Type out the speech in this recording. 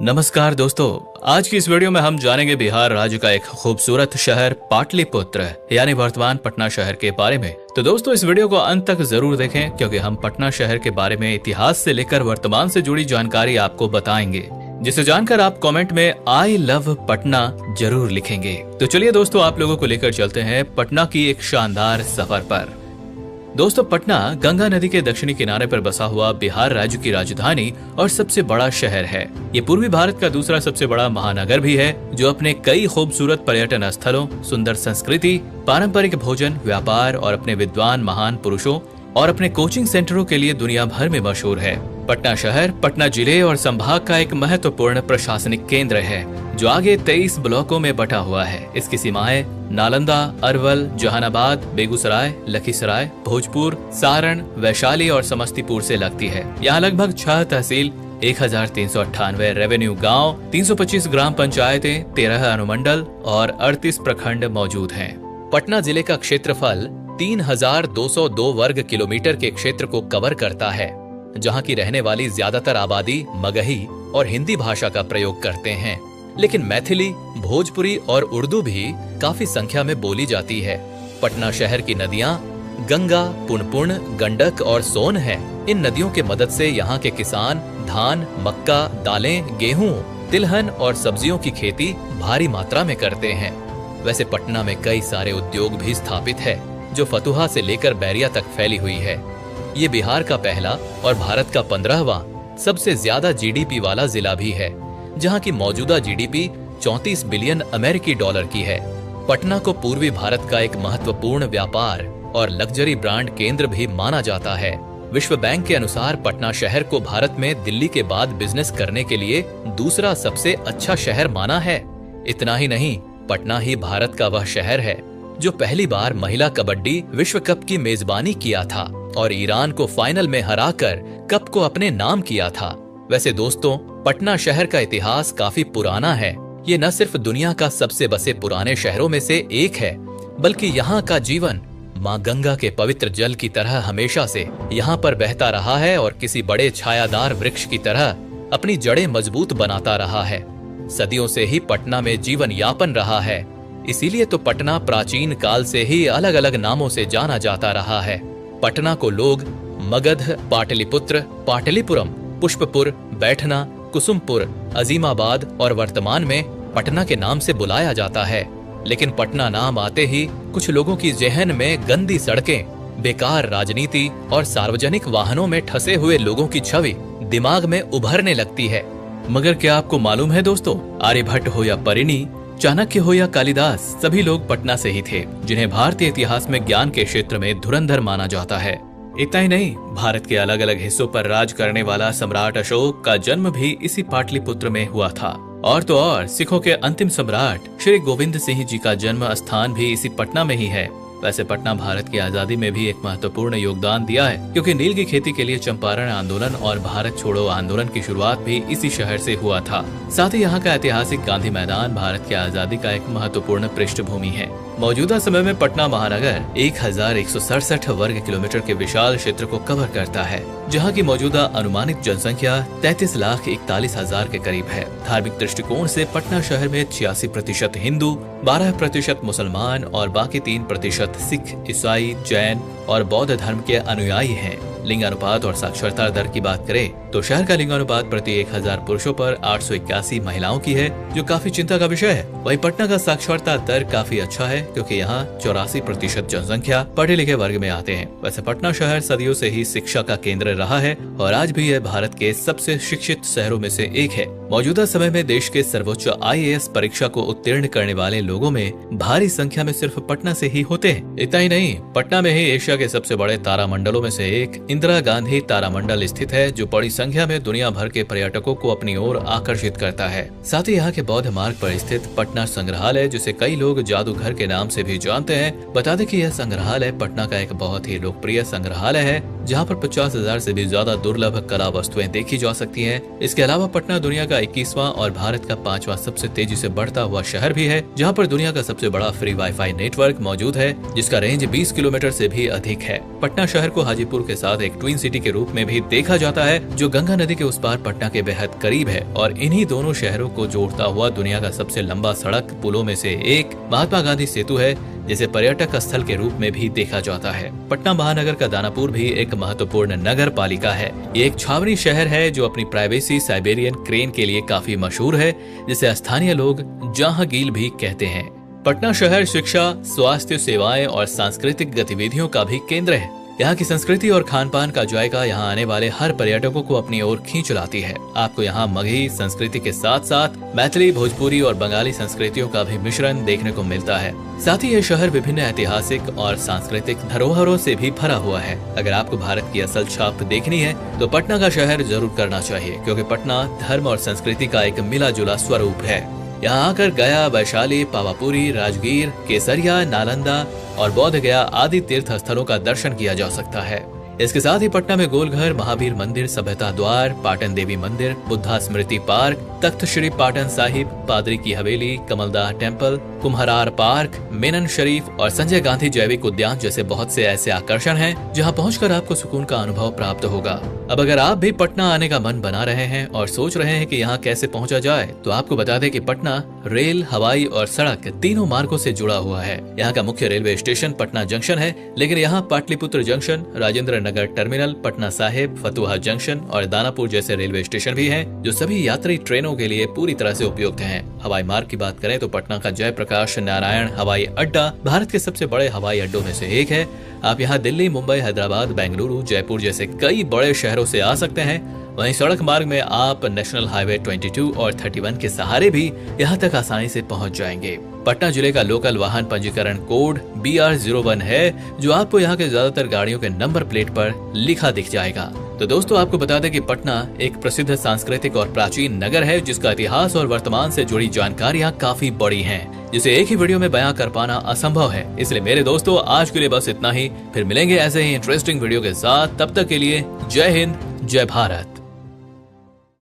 नमस्कार दोस्तों, आज की इस वीडियो में हम जानेंगे बिहार राज्य का एक खूबसूरत शहर पाटलिपुत्र यानी वर्तमान पटना शहर के बारे में। तो दोस्तों इस वीडियो को अंत तक जरूर देखें क्योंकि हम पटना शहर के बारे में इतिहास से लेकर वर्तमान से जुड़ी जानकारी आपको बताएंगे, जिसे जानकर आप कमेंट में आई लव पटना जरूर लिखेंगे। तो चलिए दोस्तों आप लोगों को लेकर चलते हैं पटना की एक शानदार सफर पर। दोस्तों पटना गंगा नदी के दक्षिणी किनारे पर बसा हुआ बिहार राज्य की राजधानी और सबसे बड़ा शहर है। ये पूर्वी भारत का दूसरा सबसे बड़ा महानगर भी है, जो अपने कई खूबसूरत पर्यटन स्थलों, सुंदर संस्कृति, पारंपरिक भोजन, व्यापार और अपने विद्वान महान पुरुषों और अपने कोचिंग सेंटरों के लिए दुनिया भर में मशहूर है। पटना शहर पटना जिले और संभाग का एक महत्वपूर्ण प्रशासनिक केंद्र है, जो आगे 23 ब्लॉकों में बटा हुआ है। इसकी सीमाएं नालंदा, अरवल, जहानाबाद, बेगूसराय, लखीसराय, भोजपुर, सारण, वैशाली और समस्तीपुर से लगती है। यहाँ लगभग 6 तहसील, 1398 रेवेन्यू गांव, 325 ग्राम पंचायतें, 13 अनुमंडल और 38 प्रखंड मौजूद हैं। पटना जिले का क्षेत्रफल 3202 वर्ग किलोमीटर के क्षेत्र को कवर करता है, जहां की रहने वाली ज्यादातर आबादी मगही और हिंदी भाषा का प्रयोग करते हैं, लेकिन मैथिली, भोजपुरी और उर्दू भी काफी संख्या में बोली जाती है। पटना शहर की नदियां गंगा, पुनपुन, गंडक और सोन हैं। इन नदियों के मदद से यहाँ के किसान धान, मक्का, दालें, गेहूं, तिलहन और सब्जियों की खेती भारी मात्रा में करते हैं। वैसे पटना में कई सारे उद्योग भी स्थापित है, जो फतुहा से लेकर बैरिया तक फैली हुई है। ये बिहार का पहला और भारत का 15वां सबसे ज्यादा जीडीपी वाला जिला भी है, जहां की मौजूदा जीडीपी 34 बिलियन अमेरिकी डॉलर की है। पटना को पूर्वी भारत का एक महत्वपूर्ण व्यापार और लग्जरी ब्रांड केंद्र भी माना जाता है। विश्व बैंक के अनुसार पटना शहर को भारत में दिल्ली के बाद बिजनेस करने के लिए दूसरा सबसे अच्छा शहर माना है। इतना ही नहीं, पटना ही भारत का वह शहर है जो पहली बार महिला कबड्डी विश्व कप की मेजबानी किया था और ईरान को फाइनल में हराकर कप को अपने नाम किया था। वैसे दोस्तों पटना शहर का इतिहास काफी पुराना है। ये न सिर्फ दुनिया का सबसे बसे पुराने शहरों में से एक है, बल्कि यहाँ का जीवन माँ गंगा के पवित्र जल की तरह हमेशा से यहाँ पर बहता रहा है और किसी बड़े छायादार वृक्ष की तरह अपनी जड़ें मजबूत बनाता रहा है। सदियों से ही पटना में जीवन यापन रहा है, इसीलिए तो पटना प्राचीन काल से ही अलग अलग नामों से जाना जाता रहा है। पटना को लोग मगध, पाटलिपुत्र, पाटलिपुरम, पुष्पपुर, बैठना, कुसुमपुर, अजीमाबाद और वर्तमान में पटना के नाम से बुलाया जाता है। लेकिन पटना नाम आते ही कुछ लोगों की जहन में गंदी सड़कें, बेकार राजनीति और सार्वजनिक वाहनों में ठसे हुए लोगों की छवि दिमाग में उभरने लगती है। मगर क्या आपको मालूम है दोस्तों, आर्यभट्ट हो या परिणी, चाणक्य हो या कालिदास, सभी लोग पटना से ही थे, जिन्हें भारतीय इतिहास में ज्ञान के क्षेत्र में धुरंधर माना जाता है। इतना ही नहीं, भारत के अलग अलग हिस्सों पर राज करने वाला सम्राट अशोक का जन्म भी इसी पाटलिपुत्र में हुआ था। और तो और सिखों के अंतिम सम्राट श्री गोविंद सिंह जी का जन्म स्थान भी इसी पटना में ही है। वैसे पटना भारत की आजादी में भी एक महत्वपूर्ण योगदान दिया है, क्योंकि नील की खेती के लिए चंपारण आंदोलन और भारत छोड़ो आंदोलन की शुरुआत भी इसी शहर से हुआ था। साथ ही यहाँ का ऐतिहासिक गांधी मैदान भारत की आजादी का एक महत्वपूर्ण पृष्ठभूमि है। मौजूदा समय में पटना महानगर 1167 वर्ग किलोमीटर के विशाल क्षेत्र को कवर करता है, जहाँ की मौजूदा अनुमानित जनसंख्या 33,41,000 के करीब है। धार्मिक दृष्टिकोण से पटना शहर में 86% हिंदू, 12% मुसलमान और बाकी 3% सिख, ईसाई, जैन और बौद्ध धर्म के अनुयायी हैं। लिंगानुपात और साक्षरता दर की बात करें तो शहर का लिंगानुपात प्रति 1000 पुरुषों पर 881 महिलाओं की है, जो काफी चिंता का विषय है। वहीं पटना का साक्षरता दर काफी अच्छा है, क्योंकि यहाँ 84% जनसंख्या पढ़े लिखे वर्ग में आते हैं। वैसे पटना शहर सदियों से ही शिक्षा का केंद्र रहा है और आज भी यह भारत के सबसे शिक्षित शहरों में से एक है। मौजूदा समय में देश के सर्वोच्च IAS परीक्षा को उत्तीर्ण करने वाले लोगों में भारी संख्या में सिर्फ पटना से ही होते हैं। इतना ही नहीं, पटना में ही एशिया के सबसे बड़े तारामंडलों में से एक इंदिरा गांधी तारामंडल स्थित है, जो बड़ी संख्या में दुनिया भर के पर्यटकों को अपनी ओर आकर्षित करता है। साथ ही यहाँ के बौद्ध मार्ग पर स्थित पटना संग्रहालय, जिसे कई लोग जादूघर के नाम से भी जानते हैं। बता दें कि यह संग्रहालय पटना का एक बहुत ही लोकप्रिय संग्रहालय है, जहाँ पर 50,000 से भी ज्यादा दुर्लभ कला वस्तुएं देखी जा सकती हैं। इसके अलावा पटना दुनिया का 21वां और भारत का 5वां सबसे तेजी से बढ़ता हुआ शहर भी है, जहां पर दुनिया का सबसे बड़ा फ्री वाईफाई नेटवर्क मौजूद है, जिसका रेंज 20 किलोमीटर से भी अधिक है। पटना शहर को हाजीपुर के साथ एक ट्विन सिटी के रूप में भी देखा जाता है, जो गंगा नदी के उस पार पटना के बेहद करीब है और इन्हीं दोनों शहरों को जोड़ता हुआ दुनिया का सबसे लंबा सड़क पुलों में से एक महात्मा गांधी सेतु है, जिसे पर्यटक स्थल के रूप में भी देखा जाता है। पटना महानगर का दानापुर भी एक महत्वपूर्ण नगर पालिका है। ये एक छावनी शहर है जो अपनी प्राइवेसी साइबेरियन क्रेन के लिए काफी मशहूर है, जिसे स्थानीय लोग जहांगीर भी कहते हैं। पटना शहर शिक्षा, स्वास्थ्य सेवाएं और सांस्कृतिक गतिविधियों का भी केंद्र है। यहाँ की संस्कृति और खान पान का जायका यहाँ आने वाले हर पर्यटकों को अपनी ओर खींच लाती है। आपको यहाँ मगही संस्कृति के साथ साथ मैथिली, भोजपुरी और बंगाली संस्कृतियों का भी मिश्रण देखने को मिलता है। साथ ही ये शहर विभिन्न ऐतिहासिक और सांस्कृतिक धरोहरों से भी भरा हुआ है। अगर आपको भारत की असल छाप देखनी है तो पटना का शहर जरूर करना चाहिए, क्योंकि पटना धर्म और संस्कृति का एक मिला जुला स्वरूप है। यहाँ आकर गया, वैशाली, पावापुरी, राजगीर, केसरिया, नालंदा और बोध गया आदि तीर्थ स्थलों का दर्शन किया जा सकता है। इसके साथ ही पटना में गोलघर, महावीर मंदिर, सभ्यता द्वार, पाटन देवी मंदिर, बुद्धा स्मृति पार्क, तख्त श्री पाटन साहिब, पादरी की हवेली, कमलदाह टेम्पल, कुम्हरार पार्क, मेनन शरीफ और संजय गांधी जैविक उद्यान जैसे बहुत से ऐसे आकर्षण हैं, जहां पहुंचकर आपको सुकून का अनुभव प्राप्त होगा। अब अगर आप भी पटना आने का मन बना रहे हैं और सोच रहे हैं कि यहाँ कैसे पहुंचा जाए, तो आपको बता दें कि पटना रेल, हवाई और सड़क तीनों मार्गों से जुड़ा हुआ है। यहाँ का मुख्य रेलवे स्टेशन पटना जंक्शन है, लेकिन यहाँ Pataliputra junction, Rajendra Nagar terminal, Patna Sahib, Fatuha junction और दानापुर जैसे रेलवे स्टेशन भी हैं, जो सभी यात्री ट्रेनों के लिए पूरी तरह से उपयुक्त हैं। हवाई मार्ग की बात करें तो पटना का जयप्रकाश नारायण हवाई अड्डा भारत के सबसे बड़े हवाई अड्डों में से एक है। आप यहाँ दिल्ली, मुंबई, हैदराबाद, बेंगलुरु, जयपुर जैसे कई बड़े शहरों से आ सकते हैं। वहीं सड़क मार्ग में आप नेशनल हाईवे 22 और 31 के सहारे भी यहाँ तक आसानी से पहुँच जाएंगे। पटना जिले का लोकल वाहन पंजीकरण कोड BR01 है, जो आपको यहाँ के ज्यादातर गाड़ियों के नंबर प्लेट पर लिखा दिख जाएगा। तो दोस्तों, आपको बता दें कि पटना एक प्रसिद्ध सांस्कृतिक और प्राचीन नगर है, जिसका इतिहास और वर्तमान से जुड़ी जानकारियाँ काफी बड़ी हैं, जिसे एक ही वीडियो में बयां कर पाना असंभव है। इसलिए मेरे दोस्तों, आज के लिए बस इतना ही। फिर मिलेंगे ऐसे ही इंटरेस्टिंग वीडियो के साथ। तब तक के लिए जय हिंद, जय भारत।